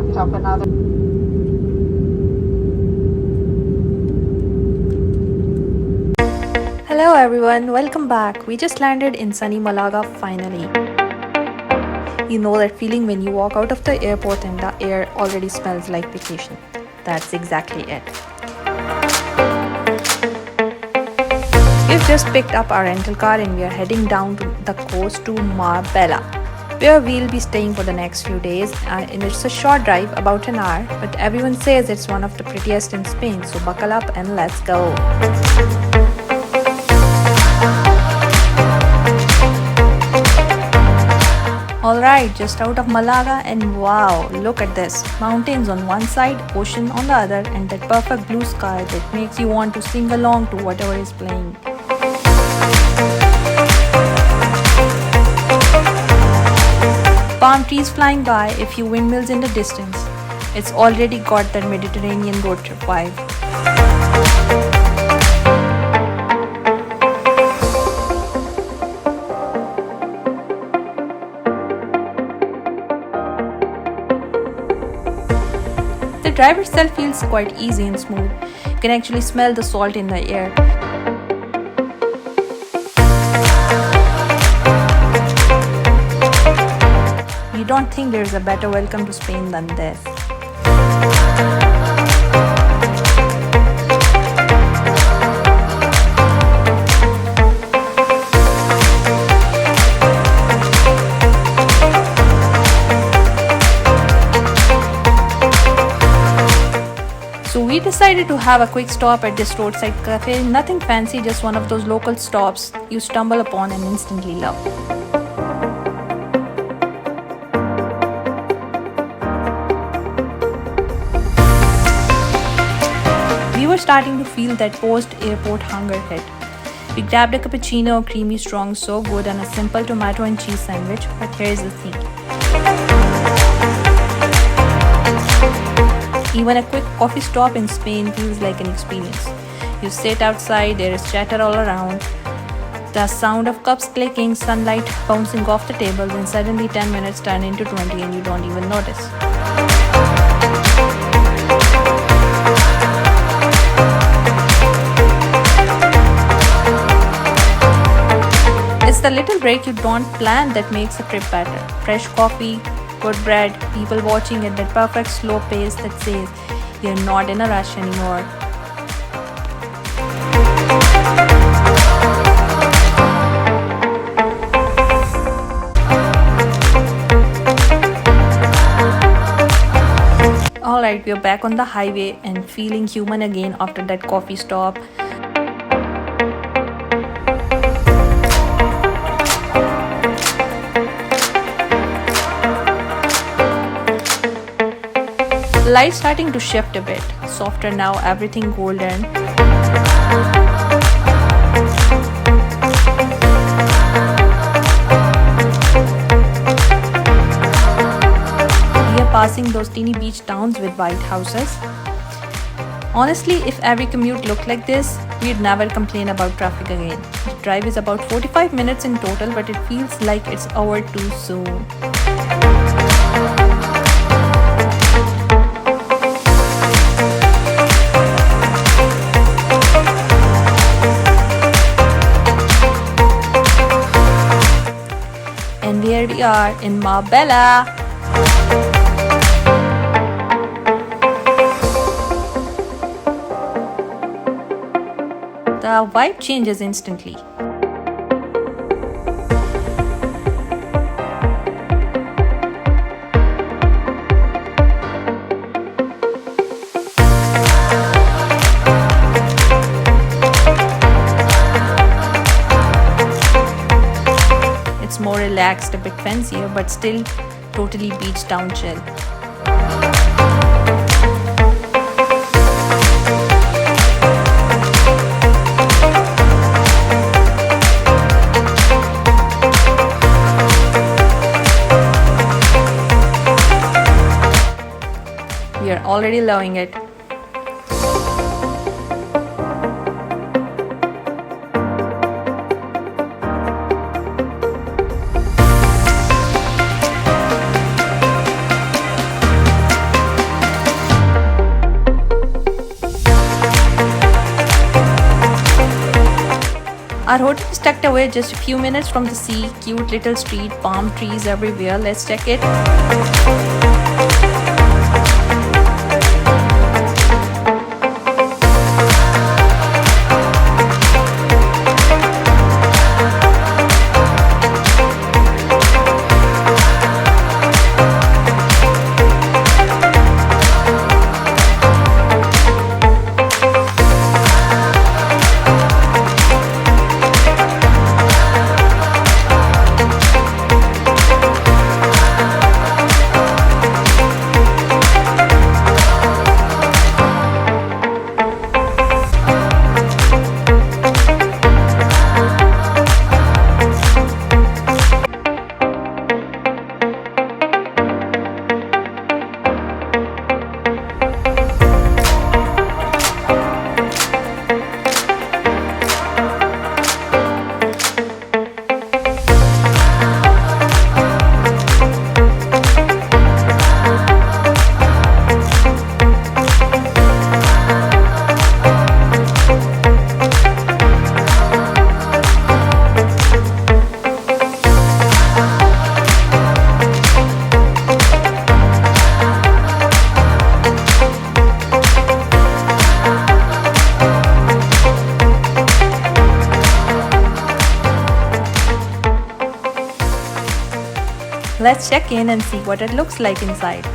act of another. Hello everyone, welcome back. We just landed in sunny Malaga finally. You know that feeling when you walk out of the airport and the air already smells like vacation. That's exactly it. We've just picked up our rental car and we are heading down to the coast to Marbella, where we'll be staying for the next few days. And it's a short drive, about an hour, but everyone says it's one of the prettiest in Spain, so buckle up and let's go. Alright, just out of Malaga and wow, look at this. Mountains on one side, ocean on the other, and that perfect blue sky that makes you want to sing along to whatever is playing. Palm trees flying by, a few windmills in the distance. It's already got that Mediterranean road trip vibe. The drive itself feels quite easy and smooth. You can actually smell the salt in the air. You don't think there's a better welcome to Spain than this. So we decided to have a quick stop at this roadside cafe. Nothing fancy, just one of those local stops you stumble upon and instantly love. We were starting to feel that post-airport hunger hit. We grabbed a cappuccino, creamy strong, so good, and a simple tomato and cheese sandwich. But here's the thing. Even a quick coffee stop in Spain feels like an experience. You sit outside, there is chatter all around, the sound of cups clicking, sunlight bouncing off the tables, and suddenly 10 minutes turn into 20 and you don't even notice. It's the little break you don't plan that makes a trip better. Fresh coffee, good bread, people watching at that perfect slow pace that says you're not in a rush anymore. Alright, we're back on the highway and feeling human again after that coffee stop. Light starting to shift a bit, softer now, everything golden. We are passing those teeny beach towns with white houses. Honestly, if every commute looked like this, we'd never complain about traffic again. The drive is about 45 minutes in total, but it feels like it's over too soon. And here we are in Marbella. The vibe changes instantly. It's more relaxed, a bit fancier, but still totally beach town chill. We are already loving it. Our hotel is tucked away just a few minutes from the sea, cute little street, palm trees everywhere. Let's check it. Let's check in and see what it looks like inside.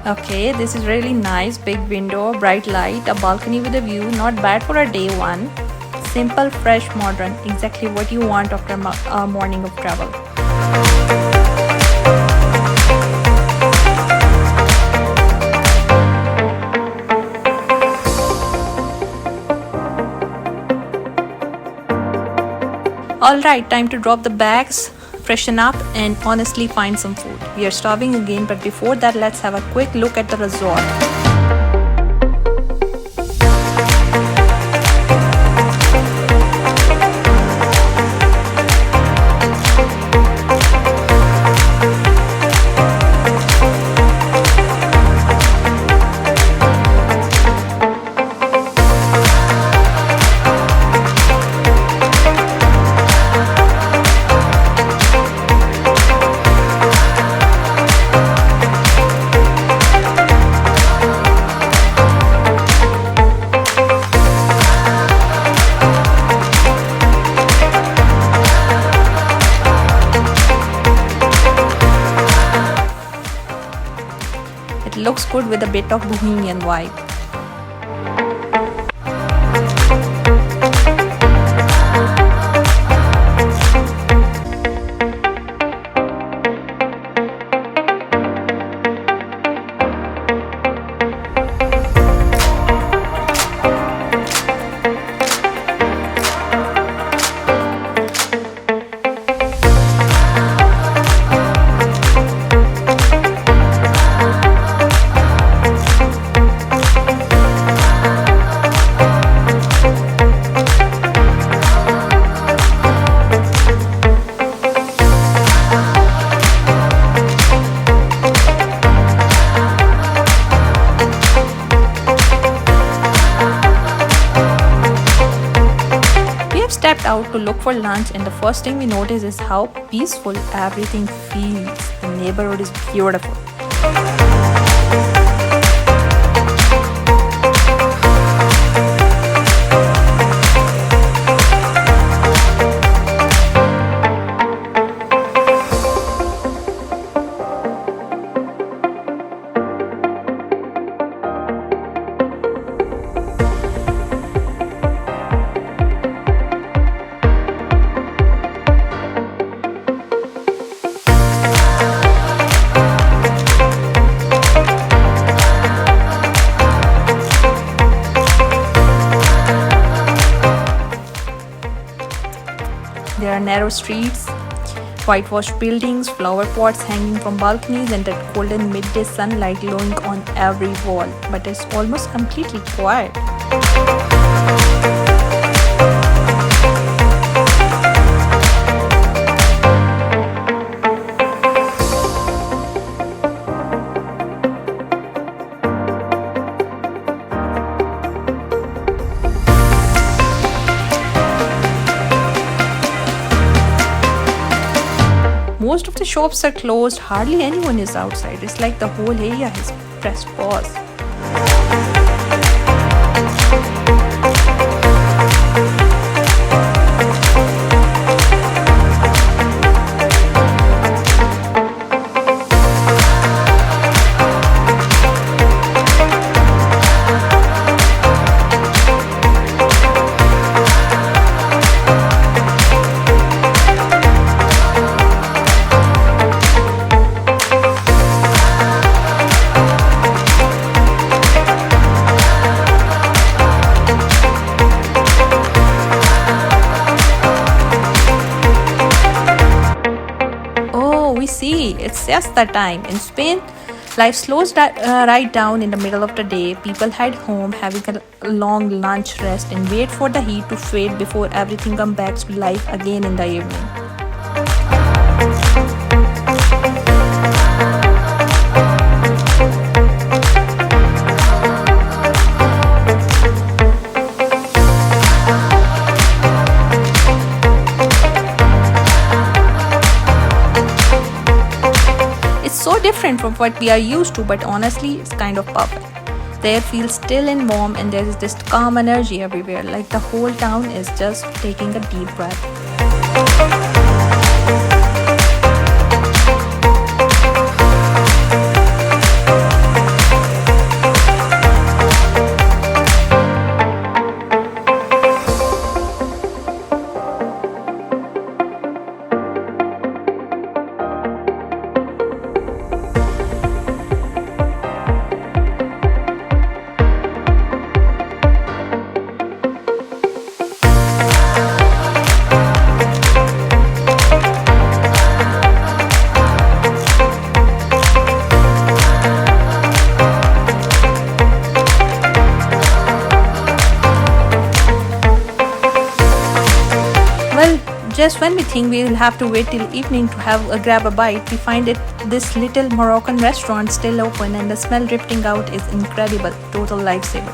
Okay, this is really nice. Big window, bright light, a balcony with a view. Not bad for a day one. Simple, fresh, modern. Exactly what you want after a morning of travel. Alright, time to drop the bags, freshen up and honestly find some food. We are starving again, but before that let's have a quick look at the resort. It looks good with a bit of bohemian vibe. Stepped out to look for lunch, and the first thing we notice is how peaceful everything feels. The neighborhood is beautiful. narrow streets, whitewashed buildings, flower pots hanging from balconies, and that golden midday sunlight glowing on every wall. But it's almost completely quiet. Most of the shops are closed, hardly anyone is outside. It's like the whole area has pressed pause. We see, it's just the time. In Spain, life slows right down in the middle of the day. People head home, having a long lunch rest, and wait for the heat to fade before everything comes back to life again in the evening. So different from what we are used to, but honestly, it's kind of perfect. The air feels still and warm, and there is this calm energy everywhere, like the whole town is just taking a deep breath. Just when we think we will have to wait till evening to grab a bite, we find this little Moroccan restaurant still open, and the smell drifting out is incredible. Total lifesaver.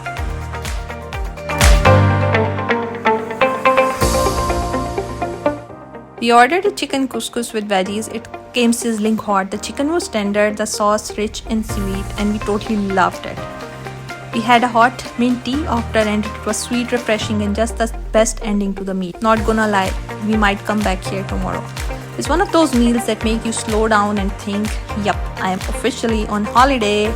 We ordered a chicken couscous with veggies. It came sizzling hot. The chicken was tender, the sauce rich and sweet, and we totally loved it. We had a hot mint tea after, and it was sweet, refreshing, and just the best ending to the meal. Not gonna lie, we might come back here tomorrow. It's one of those meals that make you slow down and think, yup, I am officially on holiday.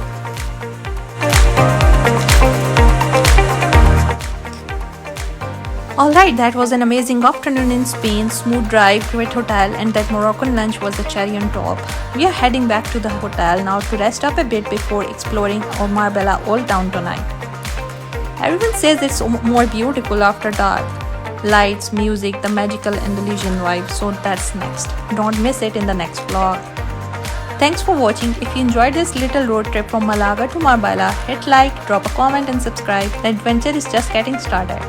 Alright, that was an amazing afternoon in Spain, smooth drive, great hotel, and that Moroccan lunch was the cherry on top. We are heading back to the hotel now to rest up a bit before exploring our Marbella Old Town tonight. Everyone says it's more beautiful after dark. Lights, music, the magical Andalusian vibe, so that's next. Don't miss it in the next vlog. Thanks for watching. If you enjoyed this little road trip from Malaga to Marbella, hit like, drop a comment and subscribe. The adventure is just getting started.